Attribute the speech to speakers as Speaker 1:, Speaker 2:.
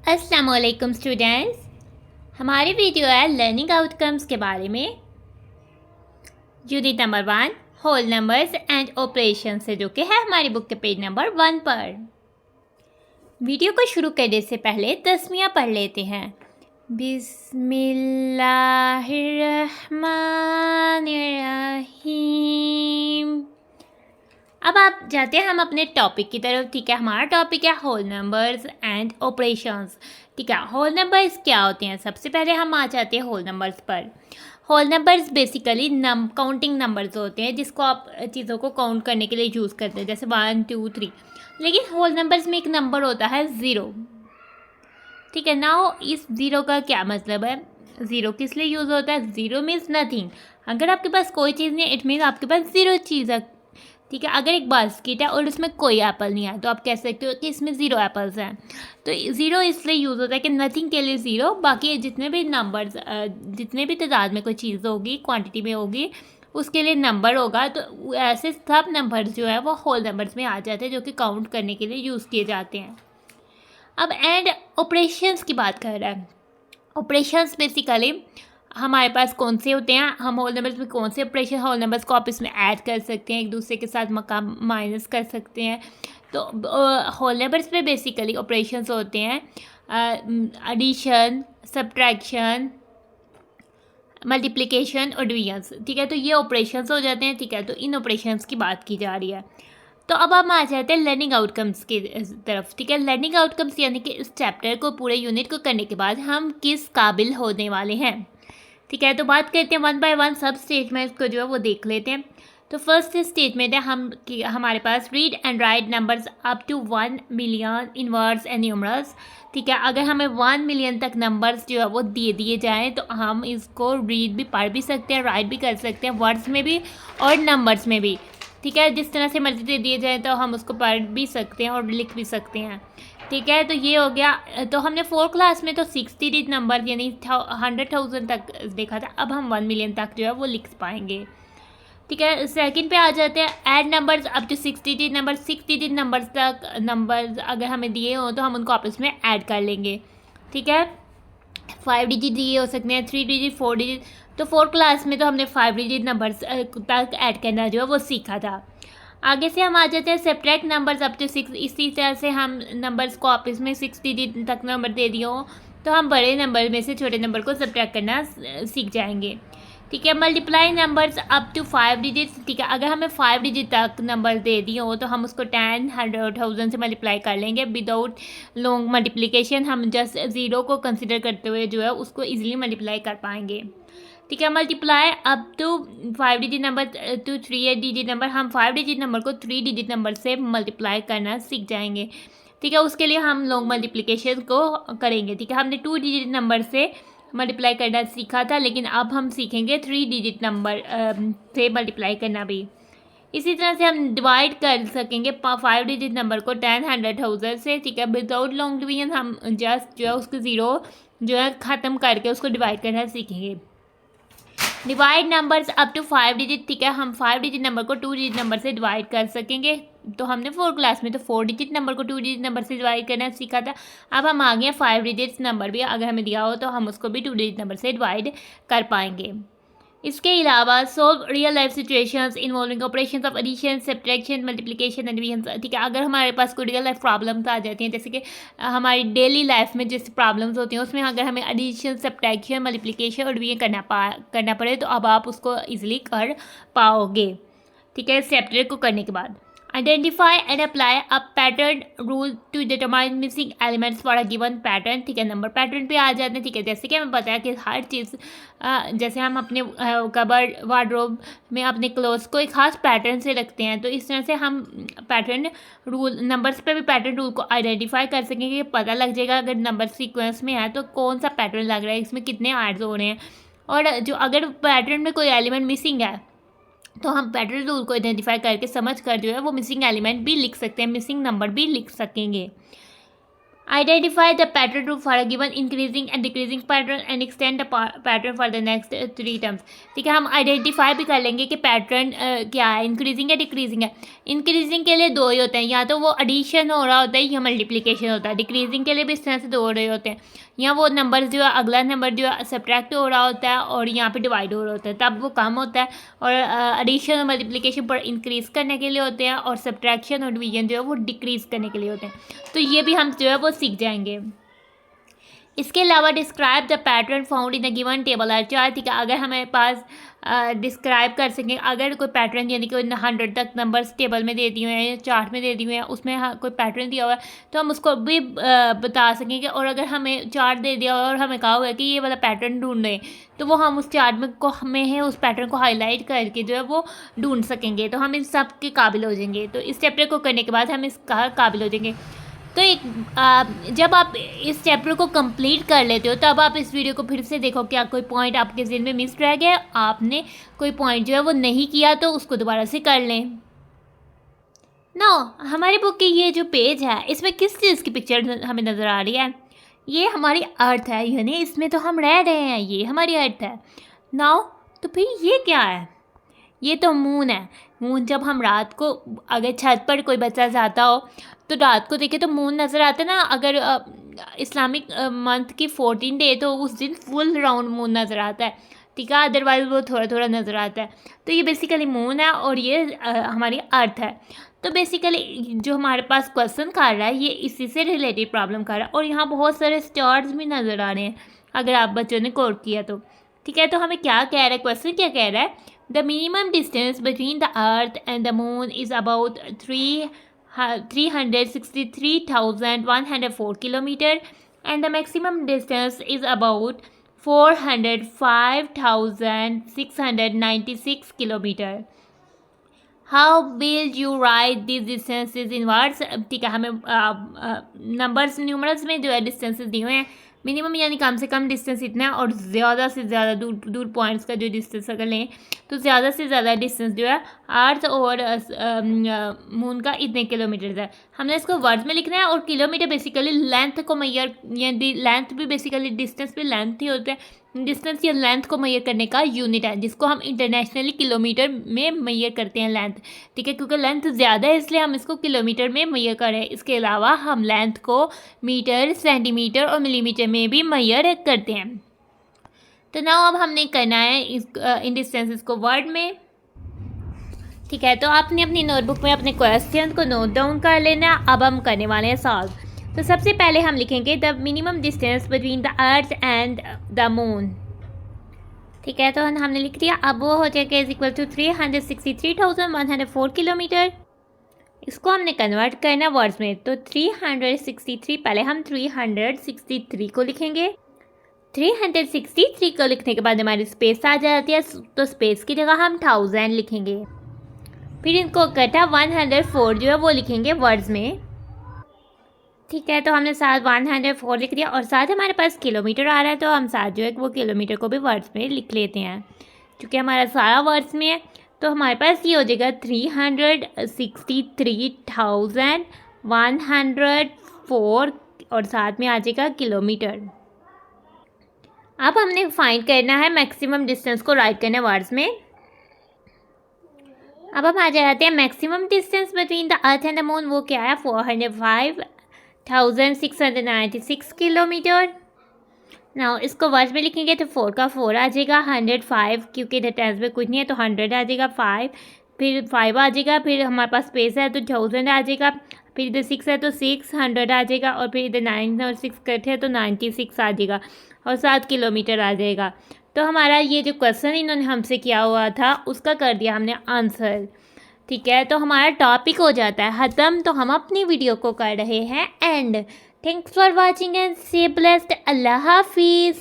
Speaker 1: अस्सलाम वालेकुम स्टूडेंट्स। हमारी वीडियो है लर्निंग आउटकम्स के बारे में। Unit number 1 whole numbers and operation से जो कि है हमारी बुक के पेज नंबर 1 पर। वीडियो को शुरू करने से पहले तस्मीया पढ़ लेते हैं। बिस्मिल्लाहिर्रहमानिर्रहीम। अब आप जाते हैं हम अपने टॉपिक की तरफ। ठीक है, हमारा टॉपिक है होल नंबर्स एंड ऑपरेशंस। ठीक है, होल नंबर्स क्या होते हैं? सबसे पहले हम आ जाते हैं होल नंबर्स पर। Whole numbers basically counting numbers होते हैं जिसको आप चीज़ों को काउंट करने के लिए यूज़ करते हैं, जैसे 1 2 3। लेकिन होल नंबर्स में एक नंबर होता है 0। ठीक है ना, इस ज़ीरो का क्या मतलब है? ज़ीरो किस लिए यूज़ होता है? Zero means nothing. अगर आपके पास कोई चीज़ नहीं, इट मीन्स आपके पास ज़ीरो चीज़ है। ठीक है, अगर एक बास्केट है और उसमें कोई एप्पल नहीं है तो आप कह सकते हो कि इसमें ज़ीरो एप्पल्स हैं। तो ज़ीरो इसलिए यूज़ होता है कि नथिंग के लिए ज़ीरो, बाकी जितने भी नंबर्स जितने भी तादाद में कोई चीज़ होगी, क्वांटिटी में होगी, उसके लिए नंबर होगा। तो ऐसे सब नंबर्स जो है वो होल नंबर्स में आ जाते हैं जो कि काउंट करने के लिए यूज़ किए जाते हैं। अब एंड ऑपरेशंस की बात कर रहा है। ऑपरेशंस बेसिकली हमारे पास कौन से होते हैं? हम होल नंबर्स में कौन से ऑपरेशन होल नंबर्स को आप इसमें ऐड कर सकते हैं, एक दूसरे के साथ मकाम माइनस कर सकते हैं। तो होल नंबर्स में बेसिकली ऑपरेशंस होते हैं एडिशन, सब्ट्रैक्शन, मल्टीप्लिकेशन और डिवीजन्स। ठीक है, तो ये ऑपरेशंस हो जाते हैं। ठीक है, तो इन ऑपरेशंस की बात की जा रही है। तो अब हम आ जाते हैं लर्निंग आउटकम्स की तरफ। ठीक है, लर्निंग आउटकम्स यानी कि इस चैप्टर को, पूरे यूनिट को करने के बाद हम किस काबिल होने वाले हैं। ठीक है, तो बात करते हैं 1 बाय 1 सब स्टेटमेंट्स को जो है वो देख लेते हैं। तो फर्स्ट स्टेटमेंट है हमारे पास read and write numbers up to 1 million in words and numerals. ठीक है, अगर हमें 1 मिलियन तक नंबर्स जो है वो दे दिए जाएँ तो हम इसको रीड भी, पढ़ भी सकते हैं, राइट भी कर सकते हैं, वर्ड्स में भी और नंबर्स में भी। ठीक है, जिस तरह से मर्जी दे दिए जाए तो हम उसको पढ़ भी सकते हैं और लिख भी सकते हैं। ठीक है, तो ये हो गया। तो हमने 4 क्लास में तो 60 डिजिट नंबर यानी 100,000 तक देखा था। अब हम 1 मिलियन तक जो है वो लिख पाएंगे। ठीक है, सेकंड पे आ जाते हैं add numbers up to 60 digit number. 6 digit numbers तक नंबर्स अगर हमें दिए हों तो हम उनको आपस में ऐड कर लेंगे। ठीक है, 5 डिजिट दिए हो सकते हैं, 3 डिजिट, 4 डिजिट। तो 4 क्लास में तो हमने 5 डिजिट नंबर्स तक ऐड करना जो है वो सीखा था। आगे से हम आ जाते हैं सेपरेट नंबर्स अप टू 6। इसी तरह से हम नंबर्स को आपस में 6 डिजिट तक नंबर दे दिए हो तो हम बड़े नंबर में से छोटे नंबर को सब्ट्रैक्ट करना सीख जाएंगे। ठीक है, multiply numbers up to 5 digits. ठीक है, अगर हमें 5 डिजिट तक नंबर दे दिए हो तो हम उसको 10, 100,000 से मल्टीप्लाई कर लेंगे विदाउट लॉन्ग मल्टीप्लिकेशन। हम जस्ट ज़ीरो को कंसिडर करते हुए जो है उसको ईजिली मल्टीप्लाई कर पाएंगे। ठीक है, multiply up to 5 digit number to 3 digit number. हम 5 डिजिट नंबर को 3 डिजिट नंबर से मल्टीप्लाई करना सीख जाएंगे। ठीक है, उसके लिए हम लॉन्ग मल्टीप्लिकेशन को करेंगे। ठीक है, हमने 2 डिजिट नंबर से मल्टीप्लाई करना सीखा था, लेकिन अब हम सीखेंगे 3 डिजिट नंबर से मल्टीप्लाई करना भी। इसी तरह से हम डिवाइड कर सकेंगे 5 डिजिट नंबर को 10, 100,000 से। ठीक है, विदाउट लॉन्ग डिवीजन हम जस्ट जो है उसको ज़ीरो जो है ख़त्म करके उसको डिवाइड करना सीखेंगे। Divide numbers up to 5 digit. ठीक है, हम 5 डिजिट नंबर को 2 डिजिट नंबर से डिवाइड कर सकेंगे। तो हमने 4 क्लास में तो 4 डिजिट नंबर को 2 डिजिट नंबर से डिवाइड करना सीखा था। अब हम आ गए 5 डिजिट नंबर भी अगर हमें दिया हो तो हम उसको भी 2 डिजिट नंबर से डिवाइड कर पाएंगे। इसके अलावा solve real life situations involving operations of addition, subtraction, multiplication and division. ठीक है, अगर हमारे पास कोई रियल लाइफ प्रॉब्लम्स आ जाती हैं, जैसे कि हमारी डेली लाइफ में जैसे प्रॉब्लम्स होती हैं, उसमें अगर हमें एडिशन, सब्ट्रैक्शन, मल्टीप्लिकेशन और डिवीजन करना पड़े तो अब आप उसको ईजिली कर पाओगे। ठीक है, इस चैप्टर को करने के बाद identify and apply a pattern rule to determine missing elements for a given pattern. ठीक है, नंबर पैटर्न पे आ जाते हैं। ठीक है, जैसे कि हमें पता है कि हर चीज़ जैसे हम अपने कबर्ड वार्डरोब में अपने क्लोथ्स को एक खास पैटर्न से रखते हैं, तो इस तरह से हम पैटर्न रूल नंबर्स पे भी पैटर्न रूल को आइडेंटिफाई कर सकेंगे। पता लग जाएगा अगर नंबर सीक्वेंस में है तो कौन सा पैटर्न लग रहा है, इसमें कितने ऐड्स हो रहे हैं। और जो अगर पैटर्न में कोई एलिमेंट मिसिंग है तो हम पैटर्न रूल को आइडेंटिफाई करके समझ कर जो है वो मिसिंग एलिमेंट भी लिख सकते हैं, मिसिंग नंबर भी लिख सकेंगे। Identify the pattern to for a given increasing and decreasing pattern and extend the pattern for the next 3 terms. ठीक है, हम आइडेंटिफाई भी कर लेंगे कि पैटर्न क्या है, इंक्रीजिंग या डिक्रीजिंग है। इंक्रीजिंग के लिए दो ही होते हैं, या तो वो एडिशन हो रहा होता है या मल्टीप्लिकेशन होता है। डिक्रीजिंग के लिए भी इस तरह से दो हो रहे होते हैं, या वो नंबर जो है अगला नंबर जो है सब्ट्रैक्ट हो रहा होता है और यहाँ पे डिवाइड हो रहा होता है, तब वो कम होता है। और एडिशन और मल्टीप्लिकेशन पर इंक्रीज़ करने के लिए होते हैं, और सब्ट्रैक्शन और डिवीजन जो है वो डिक्रीज़ करने के लिए होते हैं। तो ये भी हम जो है वो सीख जाएंगे। इसके अलावा describe the pattern found in the given table or chart. ठीक है, अगर हमारे पास डिस्क्राइब कर सकें, अगर कोई पैटर्न यानी कि 100 तक नंबर्स टेबल में दे दिए हैं या चार्ट में दे दिए हैं, उसमें कोई पैटर्न दिया हुआ है तो हम उसको भी बता सकेंगे। और अगर हमें चार्ट दे दिया हुआ और हमें कहा हुआ है कि ये वाला पैटर्न ढूंढें, तो वो हम उस चार्ट में हमें है उस पैटर्न को हाईलाइट करके जो है वो ढूंढ सकेंगे। तो हम इन सब के काबिल हो जाएंगे। तो इस चैप्टर को करने के बाद हम इसका काबिल हो जाएंगे। तो जब आप इस चैप्टर को कंप्लीट कर लेते हो तब आप इस वीडियो को फिर से देखो, क्या कोई पॉइंट आपके ज़हन में मिस रह गया, आपने कोई पॉइंट जो है वो नहीं किया तो उसको दोबारा से कर लें। हमारी बुक की ये जो पेज है इसमें किस चीज़ की पिक्चर हमें नज़र आ रही है? ये हमारी अर्थ है, यानी इसमें तो हम रह रहे हैं, ये हमारी अर्थ है। तो फिर ये क्या है? ये तो मून है। मून जब हम रात को अगर छत पर कोई बच्चा जाता हो तो रात को देखे तो मून नज़र आता है ना। अगर इस्लामिक मंथ की 14 डे तो उस दिन फुल राउंड मून नज़र आता है। ठीक है, अदरवाइज वो थोड़ा थोड़ा नज़र आता है। तो ये बेसिकली मून है और ये हमारी अर्थ है। तो बेसिकली जो हमारे पास क्वेश्चन कर रहा है ये इसी से रिलेटेड प्रॉब्लम कर रहा है। और यहाँ बहुत सारे स्टार्स भी नज़र आ रहे हैं अगर आप बच्चों ने कोड किया तो। ठीक है, तो हमें क्या कह रहा है, क्वेश्चन क्या कह रहा है? The minimum distance between the earth and the moon is about 363,104 kilometre and the maximum distance is about 405,696 kilometer. How will you write these distances in words? ठीक है, हमें नंबर्स न्यूमरल्स में जो है डिस्टेंसेस दिए हुए हैं। मिनिमम यानी कम से कम डिस्टेंस इतना है, और ज़्यादा से ज़्यादा दूर पॉइंट्स का जो डिस्टेंस अगर लें तो ज़्यादा से ज़्यादा डिस्टेंस जो है अर्थ और मून का इतने किलोमीटर है। हमने इसको वर्ड्स में लिखना है। और किलोमीटर बेसिकली लेंथ को मैयर, यानी लेंथ भी बेसिकली डिस्टेंस भी लेंथ ही होता है। डिस्टेंस या लेंथ को मैयर करने का यूनिट है जिसको हम इंटरनेशनली किलोमीटर में मैयर करते हैं, लेंथ। ठीक है, क्योंकि लेंथ ज़्यादा है इसलिए हम इसको किलोमीटर में मैयर करें। इसके अलावा हम लेंथ को मीटर, सेंटीमीटर और मिलीमीटर में भी मैयर करते हैं। तो नाउ अब हमने करना है इन डिस्टेंसेस को वर्ड में। ठीक है, तो आपने अपनी नोटबुक में अपने क्वेश्चन को नोट डाउन कर लेना। अब हम करने वाले हैं सॉल्व। तो सबसे पहले हम लिखेंगे the minimum distance between the earth and the moon. ठीक है, तो हमने लिख दिया। अब वो हो जाएगा इज इक्वल टू 363,104 किलोमीटर। इसको हमने कन्वर्ट करना वर्ड्स में। तो 363, पहले हम 363 को लिखेंगे। 363 को लिखने के बाद हमारी स्पेस आ जाती है, तो स्पेस की जगह हम 1000 लिखेंगे। फिर इनको इकट्ठा 104 जो है वो लिखेंगे वर्ड्स में। ठीक है, तो हमने साथ 104 लिख दिया और साथ हमारे पास किलोमीटर आ रहा है, तो हम साथ जो है वो किलोमीटर को भी वर्ड्स में लिख लेते हैं। क्योंकि हमारा सारा वर्ड्स में है तो हमारे पास ये हो जाएगा 363,104 और साथ में आ जाएगा किलोमीटर। अब हमने फाइंड करना है मैक्सिमम डिस्टेंस को राइट करना है वर्ड्स में। अब हम आ जाते हैं maximum distance between the earth and the moon. वो क्या है? 405,696 किलोमीटर। नाउ इसको वर्ड्स में लिखेंगे तो 4 का 4 आ जाएगा, 105 क्योंकि इधर टेंस में कुछ नहीं है तो 100 आ जाएगा, 5 फिर 5 आ जाएगा, फिर हमारे पास स्पेस है तो 1000 आ जाएगा, फिर इधर 6 है तो 600 आ जाएगा, और फिर इधर 9 और 6 कट है तो 96 आ जाएगा और 7 किलोमीटर आ जाएगा। तो हमारा ये जो क्वेश्चन इन्होंने हमसे किया हुआ था उसका कर दिया हमने आंसर। ठीक है, तो हमारा टॉपिक हो जाता है ख़त्म। तो हम अपनी वीडियो को कर रहे हैं and. Thanks for watching and stay blessed. अल्लाह हाफिज़।